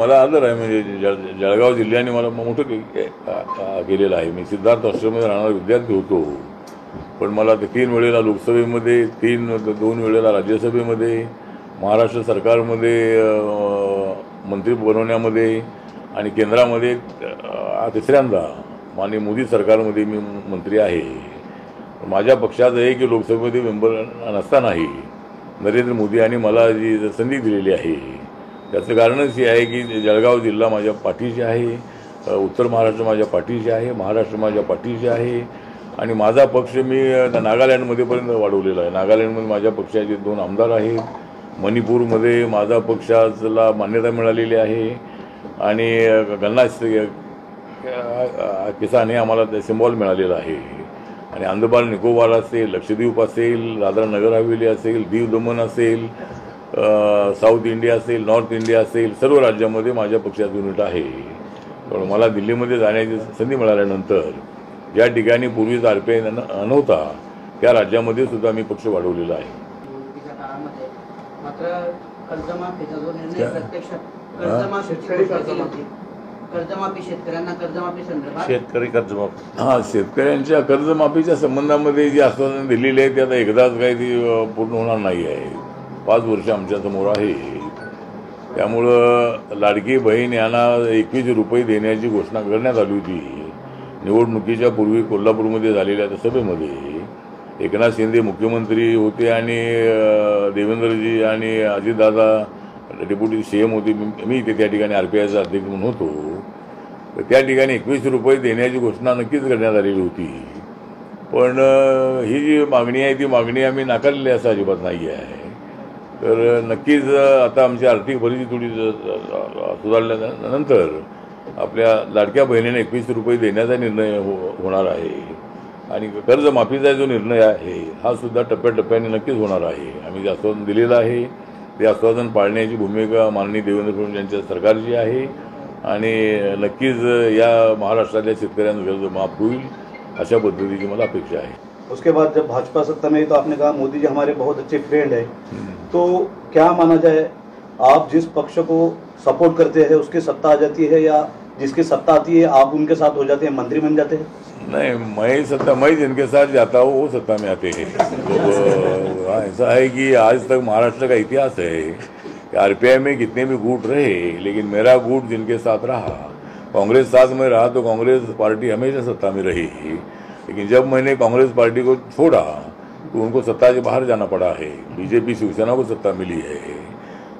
मला आदर आहे. म्हणजे जळगाव जिल्ह्याने मला मोठं केलेलं आहे. मी सिद्धार्थ हॉस्टेलमध्ये राहणारा विद्यार्थी होतो, पण मला 3 वेळेला लोकसभेमध्ये, 2 वेळेला राज्यसभेमध्ये, महाराष्ट्र सरकारमध्ये मंत्री बनवण्यामध्ये आणि केंद्रामध्ये तिसऱ्यांदा माननीय मोदी सरकारमध्ये मी मंत्री आहे. माझ्या पक्षाचं आहे की लोकसभेमध्ये मेंबर नसतानाही नरेंद्र मोदी यांनी मला जी संधी दिलेली आहे त्याचं कारणच हे आहे की जळगाव जिल्हा माझ्या पाठीशी आहे, उत्तर महाराष्ट्र माझ्या पाठीशी आहे, महाराष्ट्र माझ्या पाठीशी आहे. आणि माझा पक्ष मी नागालँडमध्ये पर्यंत वाढवलेला आहे. नागालँडमध्ये माझ्या पक्षाचे 2 आमदार आहेत. मणिपूरमध्ये माझा पक्षाला मान्यता मिळालेली आहे आणि गन्ना किसान हे आम्हाला सिम्बॉल मिळालेला आहे. आणि अंदमान निकोबार असेल, लक्षद्वीप असेल, दादरा नगर हवेली असेल, दीव दमन असेल, साऊथ इंडिया असेल, नॉर्थ इंडिया असेल, सर्व राज्यामध्ये माझ्या पक्षाचं युनिट आहे. पण मला दिल्लीमध्ये जाण्याची संधी मिळाल्यानंतर ज्या ठिकाणी पूर्वीच RPI नव्हता त्या राज्यामध्ये सुद्धा मी पक्ष वाढवलेला आहे. शेतकरी कर्जमाफी, शेतकऱ्यांच्या कर्जमाफीच्या संबंधामध्ये जी आश्वासन दिलेली आहे ती आता एकदाच काही ती पूर्ण होणार नाही आहे. 5 वर्ष आमच्या समोर आहे. त्यामुळं लाडकी बहीण यांना 21 रुपये देण्याची घोषणा करण्यात आली होती. निवडणुकीच्या पूर्वी कोल्हापूरमध्ये झालेल्या त्या सभेमध्ये एकनाथ शिंदे मुख्यमंत्री होते आणि देवेंद्रजी आणि अजितदादा डेप्युटी CM होते. मी त्या ठिकाणी RPIचा अध्यक्ष म्हणून होतो. तर त्या ठिकाणी 21 रुपये देण्याची घोषणा नक्कीच करण्यात आलेली होती. पण ही जी मागणी आहे ती मागणी आम्ही नाकारलेली असं अजिबात नाही आहे. तर नक्कीच आता आमची आर्थिक परिस्थिती थोडी सुधारल्यानंतर आपल्या लाडक्या बहिणीने 21 रुपये देण्याचा निर्णय होणार आहे. आणि कर्जमाफीचा जो निर्णय आहे हा सुद्धा टप्प्याटप्प्याने नक्कीच होणार आहे. आम्ही जे आश्वासन दिलेलं आहे ते आश्वासन पाळण्याची भूमिका माननीय देवेंद्र फडणवीस यांच्या सरकारची आहे. आणि नक्कीच या महाराष्ट्रातल्या शेतकऱ्यांचं कर्ज माफ होईल अशा पद्धतीची मला अपेक्षा आहे. उसके बाद जब भाजपा सत्ता में, तो आपने कहा मोदी जी हमारे बहुत अच्छे फ्रेंड है, तो क्या माना जाए, आप जिस पक्ष को सपोर्ट करते हैं उसकी सत्ता आ जाती है या जिसकी सत्ता आती है आप उनके साथ हो जाते हैं, मंत्री बन जाते हैं? नहीं, मैं जिनके साथ जाता हूँ वो सत्ता में आते हैं. तो ऐसा है कि आज तक महाराष्ट्र का इतिहास है कि RPI में कितने भी गुट रहे लेकिन मेरा गुट जिनके साथ रहा, कांग्रेस साथ में रहा तो कांग्रेस पार्टी हमेशा सत्ता में रही. लेकिन जब मैंने कांग्रेस पार्टी को छोड़ा तो उनको सत्ता से बाहर जाना पड़ा है. BJP शिवसेना को सत्ता मिली है.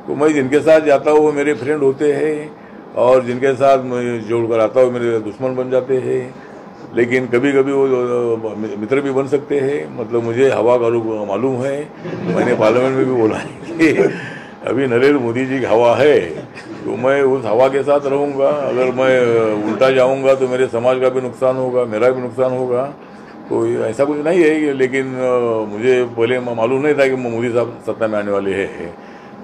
तो मैं जिनके साथ जाता हूँ वो मेरे फ्रेंड होते हैं और जिनके साथ मैं जोड़कर आता हूँ मेरे दुश्मन बन जाते हैं. लेकिन कभी कभी वो मित्र भी बन सकते हैं. मतलब मुझे हवा का रुख मालूम है. मैंने पार्लियामेंट में भी बोला है कि अभी नरेंद्र मोदी जी की हवा है तो मैं उस हवा के साथ रहूँगा. अगर मैं उल्टा जाऊँगा तो मेरे समाज का भी नुकसान होगा, मेरा भी नुकसान होगा. तो ऐसा कुछ नहीं है. लेकिन मुझे पहले मालूम नहीं था कि मोदी साहब सत्ता में आने वाले हैं.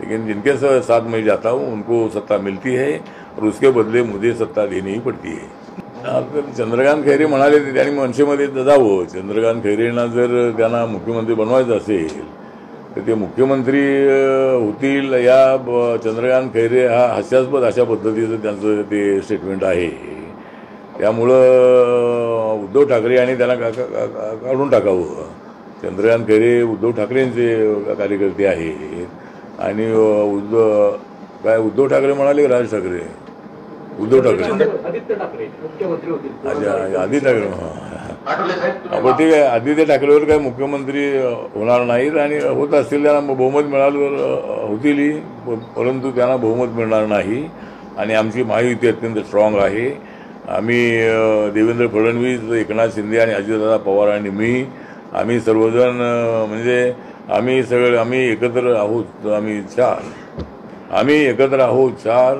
लेकिन जिनके साथ मैं जाता हूँ उनको सत्ता मिलती है और उसके बदले मुझे सत्ता देनी ही पडती है. चंद्रकांत खैरे म्हणाले त्यांनी मनसेमध्ये जावं. चंद्रकांत खैरेंना जर त्यांना मुख्यमंत्री बनवायचं असेल तर ते मुख्यमंत्री होतील या चंद्रकांत खैरे हा हास्यास्पद अशा पद्धतीचं त्यांचं ते स्टेटमेंट आहे. त्यामुळं उद्धव ठाकरे यांनी त्यांना काढून टाकावं. चंद्रकांत खैरे उद्धव ठाकरेंचे कार्यकर्ते आहेत. आणि उद्धव ठाकरे म्हणाले राज ठाकरे, उद्धव ठाकरे, आदित्य ठाकरे मुख्यमंत्री होतील. अच्छा, आदित्य ठाकरे. आपण ठीक आहे, आदित्य ठाकरेवर काही मुख्यमंत्री होणार नाहीत आणि होत असतील त्यांना बहुमत मिळाल्यावर होतीलही, परंतु त्यांना बहुमत मिळणार नाही. आणि आमची महायुती अत्यंत स्ट्रॉंग आहे. आम्ही देवेंद्र फडणवीस, एकनाथ शिंदे आणि अजितदादा पवार आणि मी, आम्ही सर्वजण म्हणजे आम्ही एकत्र आहोत. आम्ही एकत्र आहोत. 4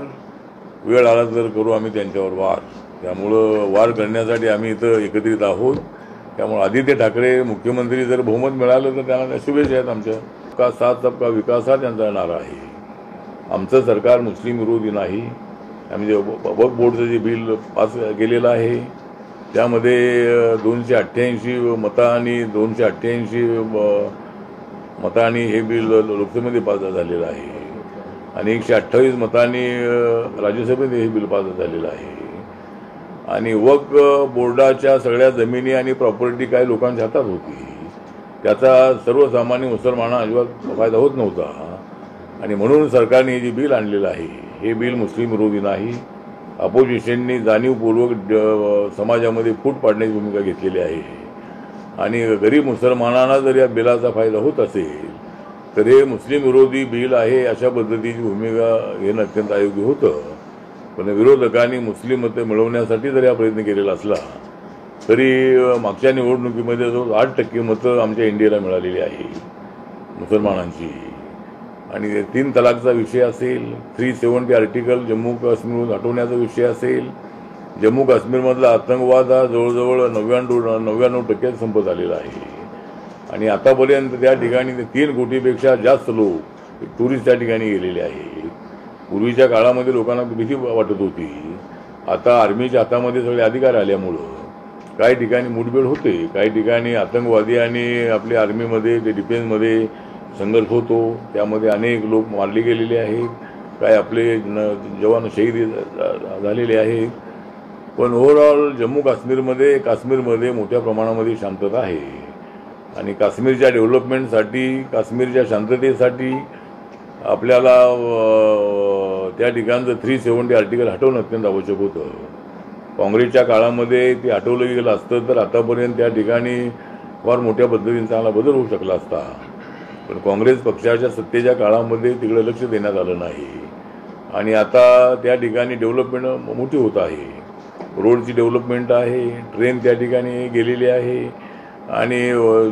वेळ आला तर करू आम्ही त्यांच्यावर वार. त्यामुळं वार करण्यासाठी आम्ही इथं एकत्रित आहोत. त्यामुळे आदित्य ठाकरे मुख्यमंत्री जर बहुमत मिळालं तर त्यांना शुभेच्छा आहेत आमच्या. का साथ सबका विकास हा त्यांचा नारा आहे. आमचं सरकार मुस्लिम विरोधी नाही. आम्ही जे वक्फ बोर्डचं जे बिल पास केलेलं आहे त्यामध्ये 288 मतांनी हे बिल लोकसभेमध्ये पास झालेलं आहे. आणि 128 मतांनी राज्यसभेत हे बिल पास झालेलं आहे. आणि वक्फ बोर्डाच्या सगळ्या जमिनी आणि प्रॉपर्टी काही लोकांच्या हातात होती, त्याचा सर्वसामान्य मुसलमानांना अजिबात फायदा होत नव्हता. आणि म्हणून सरकारने हे जे बिल आणलेलं आहे हे बिल मुस्लिम विरोधी नाही. अपोजिशननी जाणीवपूर्वक समाजामध्ये फूट पाडण्याची भूमिका घेतलेली आहे. आणि गरीब मुसलमानांना जर या बिलाचा फायदा होत असेल तर हे मुस्लिम विरोधी बिल आहे अशा पद्धतीची भूमिका घेणं अत्यंत अयोग्य होतं. पण विरोधकांनी मुस्लिम मतं मिळवण्यासाठी जर हा प्रयत्न केलेला असला तरी मागच्या निवडणुकीमध्ये जो 8% मतं आमच्या इंडियाला मिळालेली आहे मुसलमानांची. आणि 3 तलाकचा विषय असेल, 370 आर्टिकल जम्मू काश्मीरमधून हटवण्याचा विषय असेल, जम्मू काश्मीरमधला आतंकवाद हा जवळजवळ 99% संपत आलेला आहे. आणि आतापर्यंत त्या ठिकाणी 3 कोटीपेक्षा जास्त लोक टुरिस्ट त्या ठिकाणी गेलेले आहे. पूर्वीच्या काळामध्ये लोकांना भीती वाटत होती, आता आर्मीच्या हातामध्ये सगळे अधिकार आल्यामुळं काही ठिकाणी मुठभेड होते, काही ठिकाणी आतंकवादी आणि आपल्या आर्मीमध्ये ते डिफेन्समध्ये संघर्ष होतो, त्यामध्ये अनेक लोक मारले गेलेले आहेत, काय आपले जवान शहीद झालेले आहेत. पण ओव्हरऑल जम्मू काश्मीरमध्ये मोठ्या प्रमाणामध्ये शांतता आहे. आणि काश्मीरच्या डेव्हलपमेंटसाठी, काश्मीरच्या शांततेसाठी आपल्याला त्या ठिकाणचं 370 आर्टिकल हटवणं अत्यंत आवश्यक होतं. काँग्रेसच्या काळामध्ये ते हटवलं गेलं असतं तर आतापर्यंत त्या ठिकाणी फार मोठ्या पद्धतीने चांगला बदल होऊ शकला असता. पण काँग्रेस पक्षाच्या सत्तेच्या काळामध्ये तिकडे लक्ष देण्यात आलं नाही. आणि आता त्या ठिकाणी डेव्हलपमेंट मोठी होत आहे, रोडची डेव्हलपमेंट आहे, ट्रेन त्या ठिकाणी गेलेली आहे आणि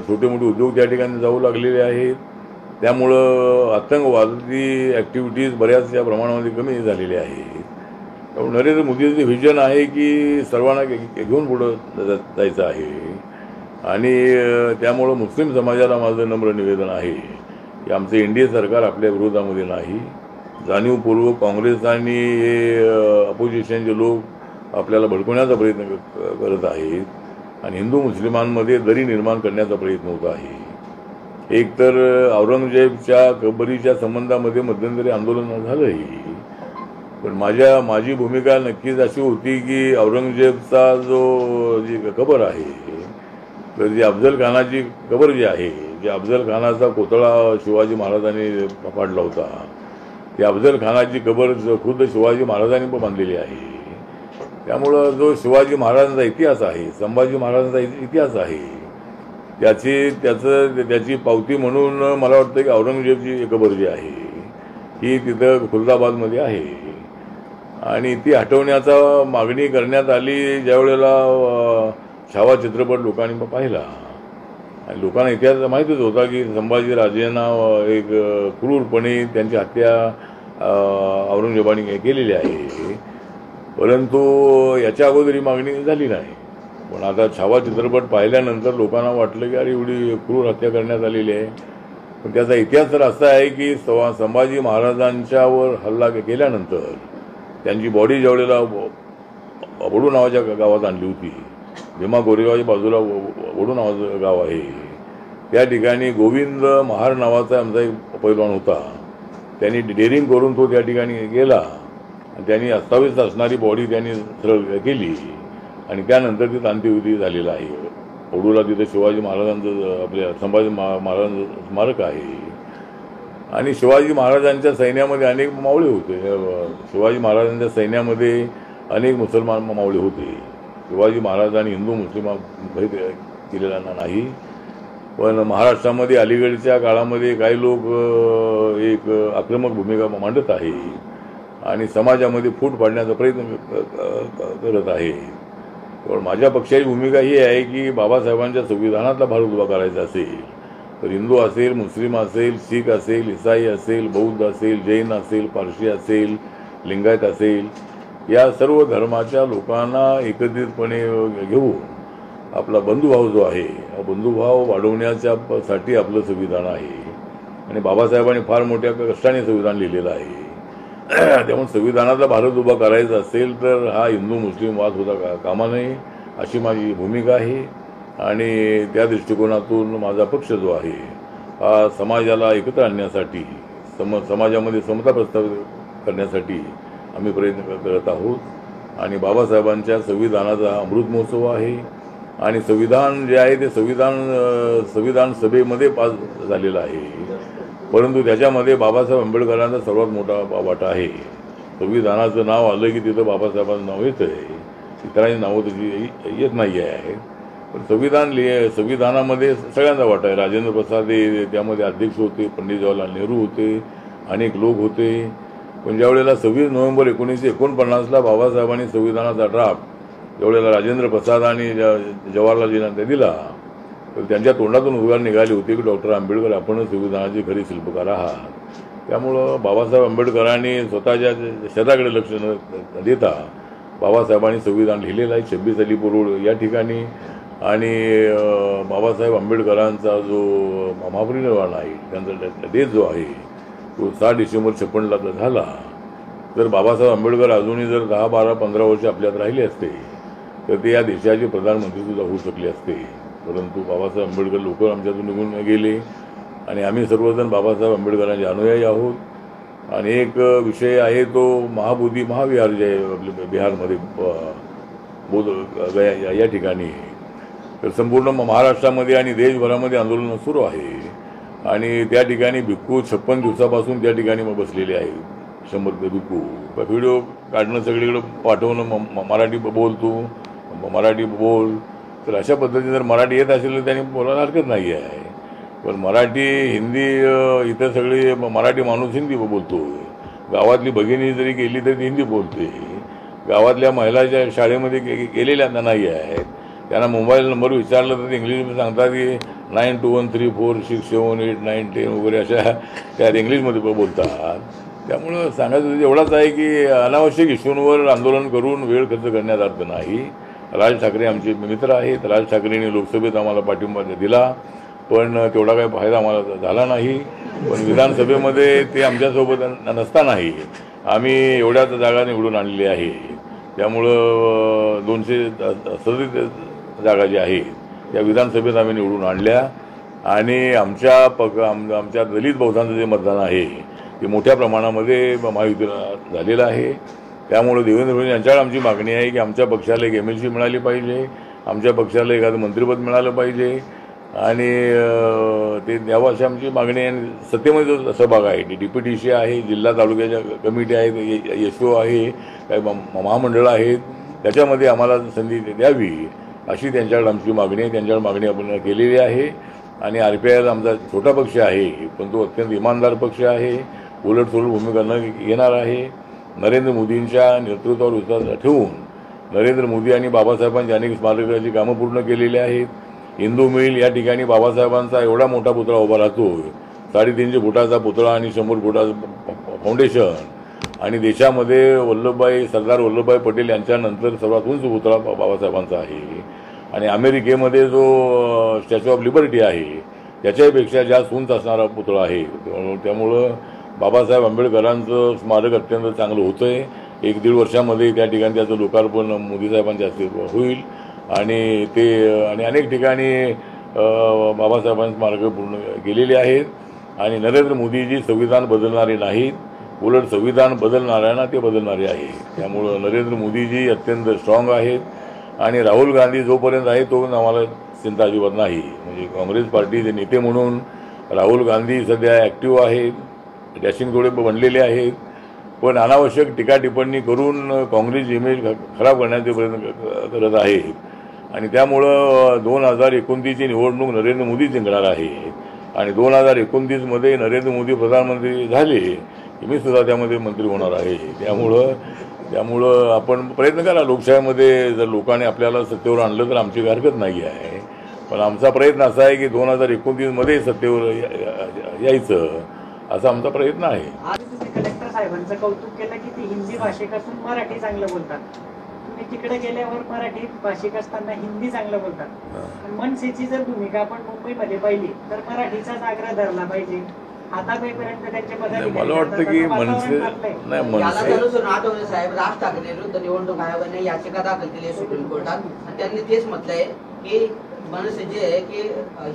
छोटे मोठे उद्योग त्या ठिकाणी जाऊ लागलेले आहेत. त्यामुळं आतंकवादी ॲक्टिव्हिटीज बऱ्याचशा प्रमाणामध्ये कमी झालेली आहेत. त्यामुळे नरेंद्र मोदीचं व्हिजन आहे की सर्वांना घेऊन पुढं जायचं आहे. आणि त्यामुळं मुस्लिम समाजाला माझं नम्र निवेदन आहे की आमचं एनडीए सरकार आपल्या विरोधामध्ये नाही. जाणीवपूर्वक काँग्रेस आणि अपोजिशनचे लोक आपल्याला भडकवण्याचा प्रयत्न करत आहेत आणि हिंदू मुस्लिमांमध्ये दरी निर्माण करण्याचा प्रयत्न होत आहे. एकतर औरंगजेबच्या कबरीच्या संबंधामध्ये मध्यंतरी आंदोलन झालंही, पण माझी भूमिका नक्कीच अशी होती की औरंगजेबचा जी कबर आहे, तर जी अफजल खानाची कबर जी आहे, जी अफजल खानाचा कोतळा शिवाजी महाराजांनी पाडला होता, ती अफजल खानाची कबर खुद्द शिवाजी महाराजांनी पण बांधलेली आहे. त्यामुळं जो शिवाजी महाराजांचा इतिहास आहे, संभाजी महाराजांचा इतिहास आहे, त्याची पावती म्हणून मला वाटतं की औरंगजेबची कबर जी आहे ही तिथं खुलदाबादमध्ये आहे. आणि ती हटवण्याचा मागणी करण्यात आली ज्यावेळेला छावा चित्रपट लोकांनी पाहिला. आणि लोकांना इतिहास माहितीच होता की संभाजीराजेंना एक क्रूरपणे त्यांची हत्या औरंगजेबाने केलेली आहे. परंतु याच्या अगोदर ही मागणी झाली नाही. पण आता छावा चित्रपट पाहिल्यानंतर लोकांना वाटलं की अरे एवढी क्रूर हत्या करण्यात आलेली आहे. पण त्याचा इतिहास तर असा आहे की संभाजी महाराजांच्यावर हल्ला केल्यानंतर त्यांची बॉडी ज्यावेळेला वडू नावाच्या गावात आणली होती, भीमा कोरेगावच्या बाजूला वडू नावाचं गाव आहे, त्या ठिकाणी गोविंद महार नावाचा आमचा एक पैलवान होता. त्यांनी डेअरिंग करून तो त्या ठिकाणी गेला आणि त्यांनी अस्ताव्यस्त असणारी बॉडी त्यांनी सरळ केली आणि त्यानंतर तिथं अंत्यविधी झालेला आहे. वडूला तिथं शिवाजी महाराजांचं, आपल्या संभाजी महाराजांचं स्मारक आहे. आणि शिवाजी महाराजांच्या सैन्यामध्ये अनेक मावळे होते. शिवाजी महाराजांच्या सैन्यामध्ये अनेक मुसलमान मावळे होते. शिवाजी महाराजांनी हिंदू मुस्लिम भेद केलेला नाही. पण महाराष्ट्रामध्ये अलीकडच्या काळामध्ये काही लोक एक आक्रमक भूमिका मांडत आहे आणि समाजामध्ये फूट पाडण्याचा प्रयत्न करत आहे. पण माझ्या पक्षाची भूमिका ही आहे की बाबासाहेबांच्या संविधानातला भारत उभा करायचा असेल तर हिंदू असेल, मुस्लिम असेल, शीख असेल, ईसाई असेल, बौद्ध असेल, जैन असेल, पारशी असेल, लिंगायत असेल, या सर्व धर्माच्या लोकांना एकत्रितपणे घेऊन आपला बंधुभाव जो आहे, हा बंधुभाव वाढवण्यासाठी आपलं संविधान आहे. आणि बाबासाहेबांनी फार मोठ्या कष्टाने संविधान लिहिलेलं आहे. त्यामुळे संविधानातला भारत उभा करायचा असेल तर हा हिंदू मुस्लिम वाद होता कामा नये अशी माझी भूमिका आहे. आणि त्या दृष्टिकोनातून माझा पक्ष जो आहे हा समाजाला एकत्र आणण्यासाठी, समाजामध्ये समता प्रस्थापित करण्यासाठी आम्ही प्रयत्न करत आहोत आणि बाबासाहेबांच्या संविधानाचा अमृत महोत्सव आहे आणि संविधान जे आहे ते संविधान सभेमध्ये पास झालेलं आहे, परंतु त्याच्यामध्ये बाबासाहेब आंबेडकरांचा सर्वात मोठा वाटा आहे. संविधानाचं नाव आलं की तिथं बाबासाहेबांचं नाव येतं आहे, इतरांची नावं त्याची येत नाही आहे. पण संविधानामध्ये सगळ्यांचा वाटा आहे. राजेंद्र प्रसाद हे त्यामध्ये अध्यक्ष होते, पंडित जवाहरलाल नेहरू होते, अनेक लोक होते. पण ज्यावेळेला 26 नोव्हेंबर 1949ला बाबासाहेबांनी संविधानाचा ड्राफ्ट ज्यावेळेला राजेंद्र प्रसाद आणि जवाहरलालजींना दिला तर त्यांच्या तोंडातून उद्गार निघाले होते की डॉक्टर आंबेडकर आपणच संविधानाचे खरे शिल्पकार आहात. त्यामुळं बाबासाहेब आंबेडकरांनी स्वतःच्या शेताकडे लक्ष न देता बाबासाहेबांनी संविधान लिहिलेलं आहे 26 अलीपूर रोड या ठिकाणी. आणि बाबासाहेब आंबेडकरांचा जो महापरिनिर्वाण आहे, त्यांचा डेथ जो आहे तो 7 डिसेंबर 56ला जर झाला तर बाबासाहेब आंबेडकर अजूनही जर 10, 12, 15 वर्ष आपल्यात राहिले असते तर ते या देशाचे प्रधानमंत्रीसुद्धा होऊ शकले असते. परंतु बाबासाहेब आंबेडकर लवकर आमच्यातून निघून गेले आणि आम्ही सर्वजण बाबासाहेब आंबेडकरांचे अनुयायी आहोत. आणि एक विषय आहे तो महाबोधी महाविहार जे आहे आपल्या बिहारमध्ये बोध या ठिकाणी, तर संपूर्ण महाराष्ट्रामध्ये आणि देशभरामध्ये आंदोलन सुरू आहे आणि त्या ठिकाणी भिक्खू 56 दिवसापासून त्या ठिकाणी बसलेले आहे. 100 भिक्खू व्हिडिओ काढणं, सगळीकडे पाठवणं, मराठी बोलतो, मराठी बोल. तर अशा पद्धतीने जर मराठी येत असेल तर त्यांनी बोलायला हरकत नाही आहे. पण मराठी हिंदी इथं सगळी मराठी माणूस हिंदी बोलतो. गावातली भगिनी जरी गेली तरी हिंदी बोलते. गावातल्या महिलाच्या शाळेमध्ये गेलेल्या नाही आहेत, त्यांना मोबाईल नंबर विचारला तर इंग्लिशमध्ये सांगतात की 92134678 वगैरे अशा त्या इंग्लिशमध्ये बोलतात. त्यामुळं सांगायचं एवढाच आहे की अनावश्यक इश्यूंवर आंदोलन करून वेळ खर्च करण्यात अर्थ नाही. राज ठाकरे आमचे मित्र आहेत. राज ठाकरेंनी लोकसभेत आम्हाला पाठिंबा दिला पण तेवढा काही फायदा आम्हाला झाला नाही. पण विधानसभेमध्ये ते आमच्यासोबत नसतानाही आम्ही एवढ्याच जागा निवडून आणलेली आहे. त्यामुळं 237 जागा ज्या आहेत त्या विधानसभेत आम्ही निवडून आणल्या आणि आमच्या दलित बहुतांचं जे मतदान आहे ते मोठ्या प्रमाणामध्ये महायुतीला झालेलं आहे. त्यामुळे देवेंद्र फडणवीस यांच्याकडे आमची मागणी आहे की आमच्या पक्षाला एक MLC मिळाली पाहिजे, आमच्या पक्षाला एखादं मंत्रिपद मिळालं पाहिजे आणि ते द्यावं अशी आमची मागणी आहे. सत्तेमध्ये जो सहभाग आहे, DPTC आहे, जिल्हा तालुक्याच्या कमिटी आहेत, SO आहे, काही महामंडळं आहेत, त्याच्यामध्ये आम्हाला संधी द्यावी अशी त्यांच्याकडे आमची मागणी आहे. त्यांच्याकडे मागणी आपण केलेली आहे. आणि RPIला आमचा छोटा पक्ष आहे पण तो अत्यंत इमानदार पक्ष आहे, उलटसुलट भूमिका न घेणार आहे. नरेंद्र मोदींच्या नेतृत्वावर विश्वास ठेवून नरेंद्र मोदी आणि बाबासाहेबांची अनेक स्मारकाची कामं पूर्ण केलेली आहेत. हिंदू मिल या ठिकाणी बाबासाहेबांचा एवढा मोठा पुतळा उभा राहतो, 350 फुटाचा पुतळा आणि 100 फुटाचं फाउंडेशन. आणि देशामध्ये सरदार वल्लभभाई पटेल यांच्यानंतर सर्वात उंच पुतळा बाबासाहेबांचा आहे. आणि अमेरिकेमध्ये जो स्टॅच्यू ऑफ लिबर्टी आहे त्याच्यापेक्षा जास्त उंच असणारा पुतळा आहे. त्यामुळं बाबासाहेब आंबेडकरांचं स्मारक अत्यंत चांगलं होतं आहे. 1-1.5 वर्षामध्ये त्या ठिकाणी त्याचं लोकार्पण मोदी साहेबांच्या हस्ते होईल आणि अनेक ठिकाणी बाबासाहेबांची स्मारकं पूर्ण केलेली आहेत. आणि नरेंद्र मोदीजी संविधान बदलणारे नाहीत, उलट संविधान बदलणाऱ्यांना ते बदलणारे आहे. त्यामुळं नरेंद्र मोदीजी अत्यंत स्ट्रॉंग आहेत आणि राहुल गांधी जोपर्यंत आहे तोपर्यंत आम्हाला चिंता अजिबात नाही. म्हणजे काँग्रेस पार्टीचे नेते म्हणून राहुल गांधी सध्या ॲक्टिव्ह आहेत, डॅशिंग थोडे बनलेले आहेत, पण अनावश्यक टीका टिप्पणी करून काँग्रेस इमेज खराब करण्याचे प्रयत्न करत आहेत. आणि त्यामुळं 2029ची निवडणूक नरेंद्र मोदी जिंकणार आहे. आणि 2029मध्ये नरेंद्र मोदी प्रधानमंत्री झाले की मी सुद्धा त्यामध्ये मंत्री होणार आहे. त्यामुळं आपण प्रयत्न करा. लोकशाहीमध्ये जर लोकांनी आपल्याला सत्तेवर आणलं तर आमची हरकत नाही आहे. पण आमचा प्रयत्न असा आहे की 2029मध्ये सत्तेवर यायचं असा आमचा प्रयत्न आहे. आज तुम्ही कलेक्टर साहेबांचं कौतुक केलं की ते हिंदी भाषिक असून मराठी चांगलं बोलतात. तुम्ही तिकडे गेल्यावर मराठी भाषिक असताना हिंदी चांगलं बोलतात. मनसेची जर भूमिका आपण मुंबईमध्ये पाहिली तर मराठीचाच आग्रह धरला पाहिजे. आतापर्यंत त्यांच्या मला वाटतं की मनसे साहेब राज ठाकरे विरुद्ध निवडणूक आयोगाने याचिका दाखल केली आहे सुप्रीम कोर्टात आणि त्यांनी तेच म्हटलंय की मनसे जे आहे की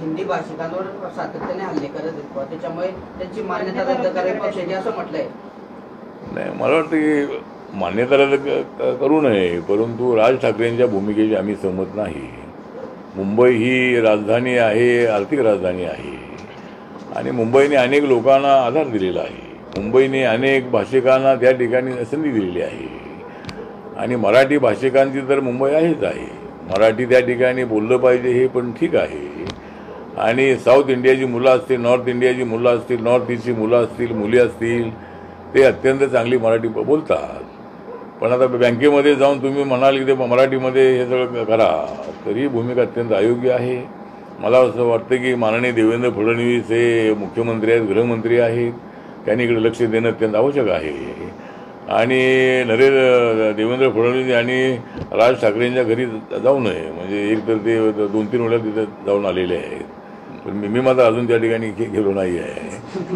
हिंदी भाषिकांवर सातत्याने हल्ले करत आहेत, त्याच्यामुळे त्यांची मान्यता रद्द करावी पक्षाची असं म्हटलंय. नाही, मला वाटतं की मान्यता रद्द करू नये, परंतु राज ठाकरेंच्या भूमिकेशी आम्ही सहमत नाही. मुंबई ही राजधानी आहे, आर्थिक राजधानी आहे आणि मुंबईने अनेक लोकांना आधार दिलेला आहे. मुंबईने अनेक भाषिकांना त्या ठिकाणी संधी दिलेली आहे आणि मराठी भाषिकांची तर मुंबई आहेच आहे. मराठी त्या ठिकाणी बोललं पाहिजे हे पण ठीक आहे. आणि साऊथ इंडियाची मुलं असतील, नॉर्थ इंडियाची मुलं असतील, नॉर्थ ईस्टची मुलं असतील, मुली असतील, ते अत्यंत चांगली मराठी बोलतात. पण आता बँकेमध्ये जाऊन तुम्ही म्हणाल की ते मराठीमध्ये हे सगळं करा, तर ही भूमिका अत्यंत अयोग्य आहे. मला असं वाटतं की माननीय देवेंद्र फडणवीस हे मुख्यमंत्री आहेत, गृहमंत्री आहेत, त्यांनी इकडे लक्ष देणं अत्यंत आवश्यक आहे. आणि देवेंद्र फडणवीस यांनी राज ठाकरेंच्या घरी जाऊ नये, म्हणजे एक तर ते 2-3 वेळा तिथे जाऊन आलेले आहेत, पण मी मात्र अजून त्या ठिकाणी गेलो नाही आहे.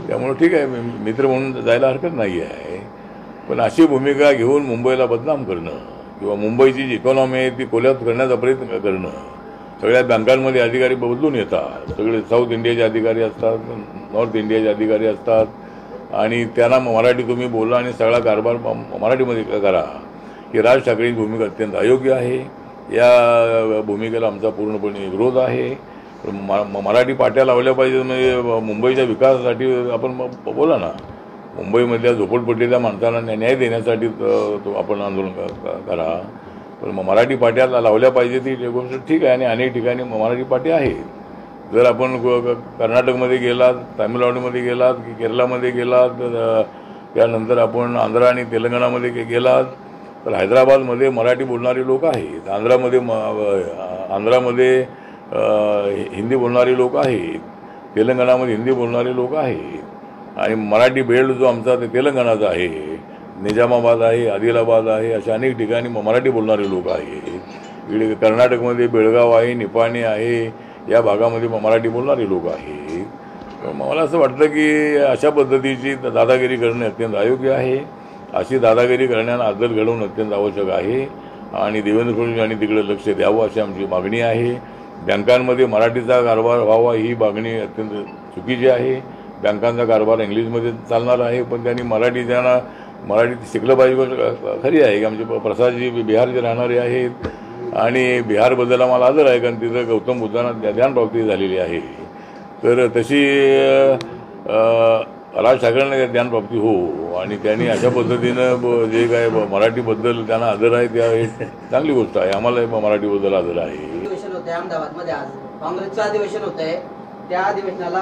त्यामुळे ठीक आहे, मित्र म्हणून जायला हरकत नाही आहे. पण अशी भूमिका घेऊन मुंबईला बदनाम करणं किंवा मुंबईची जी इकॉनॉमी आहे ती कोल्यात करण्याचा प्रयत्न करणं. सगळ्या बँकांमध्ये अधिकारी बदलून येतात, सगळे साऊथ इंडियाचे अधिकारी असतात, नॉर्थ इंडियाचे अधिकारी असतात आणि त्यांना मराठी तुम्ही बोला आणि सगळा कारभार मराठीमध्ये करा, ही राज ठाकरेंची भूमिका अत्यंत अयोग्य आहे. या भूमिकेला आमचा पूर्णपणे विरोध आहे. मराठी पाट्या लावल्या पाहिजे, म्हणजे मुंबईच्या विकासासाठी आपण बोला ना. मुंबईमधल्या झोपडपट्टीच्या माणसांना न्याय देण्यासाठी आपण आंदोलन करा, पण मराठी पाट्या लावल्या पाहिजे ती गोष्ट ठीक आहे आणि अनेक ठिकाणी मराठी पाट्या आहेत. जर आपण कर्नाटकमध्ये गेलात, तामिळनाडूमध्ये गेलात, केरळामध्ये गेलात, त्यानंतर आपण आंध्र आणि तेलंगणामध्ये गेलात, तर हैदराबादमध्ये मराठी बोलणारे लोक आहेत, आंध्रामध्ये हिंदी बोलणारे लोक आहेत, तेलंगणामध्ये हिंदी बोलणारे लोक आहेत. आणि मराठी बेल्ट जो आमचा ते तेलंगणाचा आहे, निजामाबाद आहे, आदिलाबाद आहे, अशा अनेक ठिकाणी मराठी बोलणारे लोक आहेत. इकडे कर्नाटकमध्ये बेळगाव आहे, निपाणी आहे, या भागामध्ये मराठी बोलणारे लोक आहेत. मला असं वाटतं की अशा पद्धतीची दादागिरी करणे अत्यंत अयोग्य आहे. अशी दादागिरी करण्याला आदर घडवणं अत्यंत आवश्यक आहे आणि देवेंद्र फडणवीस यांनी तिकडे लक्ष द्यावं अशी आमची मागणी आहे. बँकांमध्ये मराठीचा कारभार व्हावा ही मागणी अत्यंत चुकीची आहे. बँकांचा कारभार इंग्लिशमध्ये चालणार आहे, पण त्यांनी त्यांना मराठी शिकलं पाहिजे. खरी आहे की आमचे प्रसादजी बिहारचे राहणारे आहेत आणि बिहारबद्दल आम्हाला आदर आहे, कारण तिथं गौतम बुद्धांना ज्ञानप्राप्ती झालेली आहे. तर तशी राज ठाकरेंना ज्ञानप्राप्ती हो आणि त्यांनी अशा पद्धतीनं जे काय मराठीबद्दल त्यांना आदर आहे त्या चांगली गोष्ट आहे. आम्हाला मराठीबद्दल आदर आहे. अधिवेशन होते अहमदाबादमध्ये, आज काँग्रेसचं अधिवेशन होत आहे. त्या अधिवेशनाला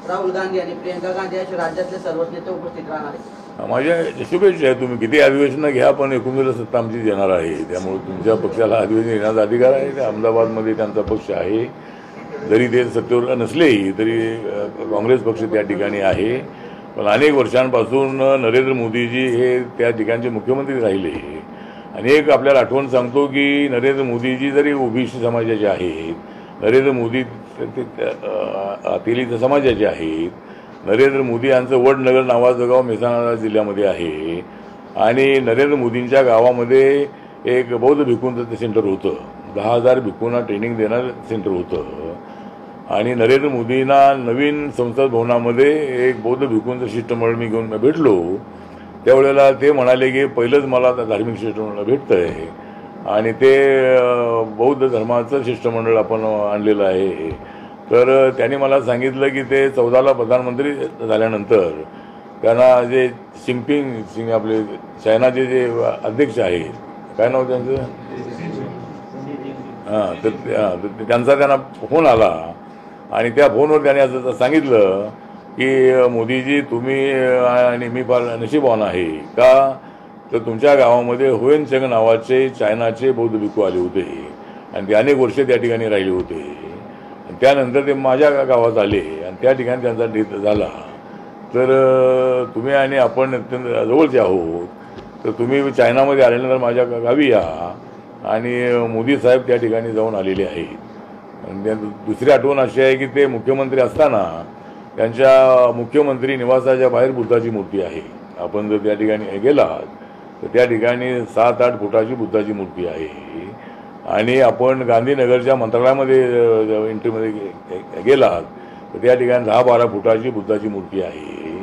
राहुल गांधी आणि प्रियंका गांधी असे राज्यातले सर्वच नेते उपस्थित राहणार आहेत. माझ्या शुभेच्छा आहे. तुम्ही किती अधिवेशनं घ्या, पण 19 सत्ता आमची येणार आहे. त्यामुळे तुमच्या पक्षाला अधिवेशन घेण्याचा अधिकार आहे. अहमदाबादमध्ये त्यांचा पक्ष आहे, जरी ते सत्तेवर नसलेही तरी काँग्रेस पक्ष त्या ठिकाणी आहे. पण अनेक वर्षांपासून नरेंद्र मोदीजी हे त्या ठिकाणचे मुख्यमंत्री राहिले. अनेक आपल्याला आठवण सांगतो की नरेंद्र मोदीजी जरी ओबीसी समाजाचे आहेत, नरेंद्र मोदी तेलीच्या समाजाचे आहेत, नरेंद्र मोदी यांचं वडनगर नावाचं गाव मेहसाणा जिल्ह्यामध्ये आहे आणि नरेंद्र मोदींच्या गावामध्ये एक बौद्ध भिक्खूंचं सेंटर होतं. 10,000 भिक्खूंना ट्रेनिंग देणारं सेंटर होतं आणि नरेंद्र मोदींना नवीन संसद भवनामध्ये एक बौद्ध भिक्खूंचं शिष्टमंडळ मी घेऊन भेटलो. त्यावेळेला ते म्हणाले की पहिलंच मला धार्मिक शिष्टमंडळ भेटतं आहे आणि ते बौद्ध धर्माचं शिष्टमंडळ आपण आणलेलं आहे. तर त्यांनी मला सांगितलं की ते 14ला प्रधानमंत्री झाल्यानंतर त्यांना जे जिनपिंग आपले चायनाचे जे अध्यक्ष आहेत, काय नाव त्यांचं, तर त्यांचा त्यांना फोन आला आणि त्या फोनवर त्याने असं सांगितलं की मोदीजी तुम्ही आणि मी फार नशीबवान आहे का, तर तुमच्या गावामध्ये हुएनचंग नावाचे चायनाचे बौद्ध भिक्खू आले होते आणि ते अनेक वर्षे त्या ठिकाणी राहिले होते. त्यानंतर ते माझ्या गावात आले आणि त्या ठिकाणी त्यांचा डेथ झाला. तर तुम्ही आणि आपण अत्यंत जवळचे आहोत, तर तुम्ही चायनामध्ये आल्यानंतर माझ्या गावी या. आणि मोदी साहेब त्या ठिकाणी जाऊन आलेले आहेत. आणि दुसरी आठवण अशी आहे की ते मुख्यमंत्री असताना त्यांच्या मुख्यमंत्री निवासाच्या बाहेर बुद्धाची मूर्ती आहे. आपण जर त्या ठिकाणी गेलात तर त्या ठिकाणी 7-8 फुटाची बुद्धाची मूर्ती आहे आणि आपण गांधीनगरच्या मंत्रालयामध्ये एंट्रीमध्ये गेलात तर त्या ठिकाणी 10-12 फुटाची बुद्धाची मूर्ती आहे.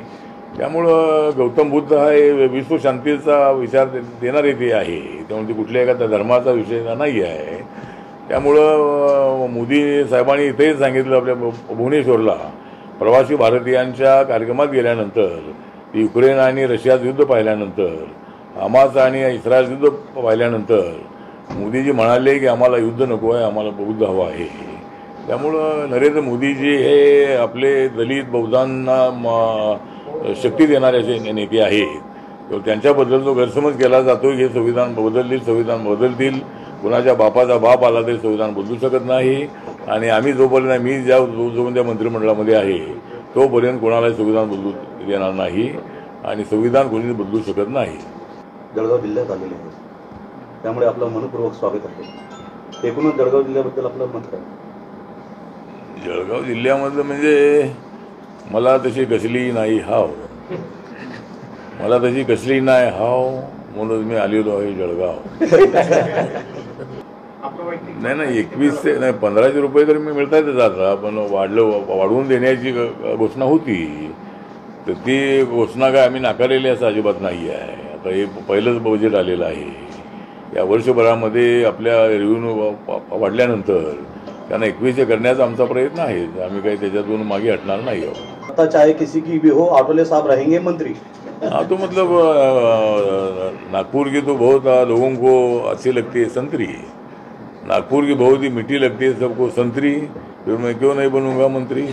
त्यामुळं गौतम बुद्ध हा विश्वशांतीचा विचार देणारे ते आहे. त्यामुळे कुठल्या एका धर्माचा विषय नाही आहे. त्यामुळं मोदी साहेबांनी इथेच सांगितलं आपल्या भुवनेश्वरला प्रवासी भारतीयांच्या कार्यक्रमात गेल्यानंतर, युक्रेन आणि रशियाचं युद्ध पाहिल्यानंतर, हमास आणि इस्रायल युद्ध पाहिल्यानंतर मोदीजी म्हणाले की आम्हाला युद्ध नको आहे, आम्हाला बुद्ध हवा आहे. त्यामुळं नरेंद्र मोदीजी हे आपले दलित बौद्धांना शक्ती देणारे असे नेते आहेत. त्यांच्याबद्दल जो गैरसमज केला जातो हे संविधान बदलतील, कुणाच्या बापाचा बाप आला तरी संविधान बदलू शकत नाही. आणि आम्ही जोपर्यंत जो त्या मंत्रिमंडळामध्ये आहे तोपर्यंत कोणालाही संविधान बदलू देणार नाही आणि संविधान कोणी बदलू शकत नाही. जळगाव जिल्ह्यात आलेले आहे, त्यामुळे आपलं मनपूर्वक स्वागत आहे. एकूणच जळगाव जिल्ह्याबद्दल आपलं मत काय? जळगाव जिल्ह्यामधलं म्हणजे मला तशी कसली नाही हाव, म्हणून मी आलेलो आहे जळगाव. नाही 1500 रुपये तर मी मिळतायतच आता, पण वाढवून देण्याची घोषणा होती तर ती घोषणा काय आम्ही नाकारलेली असं अजिबात नाही आहे. आता हे पहिलंच बजेट आलेलं आहे. या वर्षभरामध्ये आपल्या रेव्हेन्यू वाढल्यानंतर त्यांना 2100 करण्याचा आमचा प्रयत्न आहे. आम्ही काही त्याच्यातून मागे हटणार नाही आहोत. आता चाहे किसी की भी हो, आठवले साहब रहेंगे मंत्री. हाँ तो मतलब नागपुर की तो बहुत लोगों को अच्छी लगती है संतरी, नागपुर की बहुत ही मीठी लगती है सबको संतरी, फिर मैं क्यों नहीं बनूंगा मंत्री.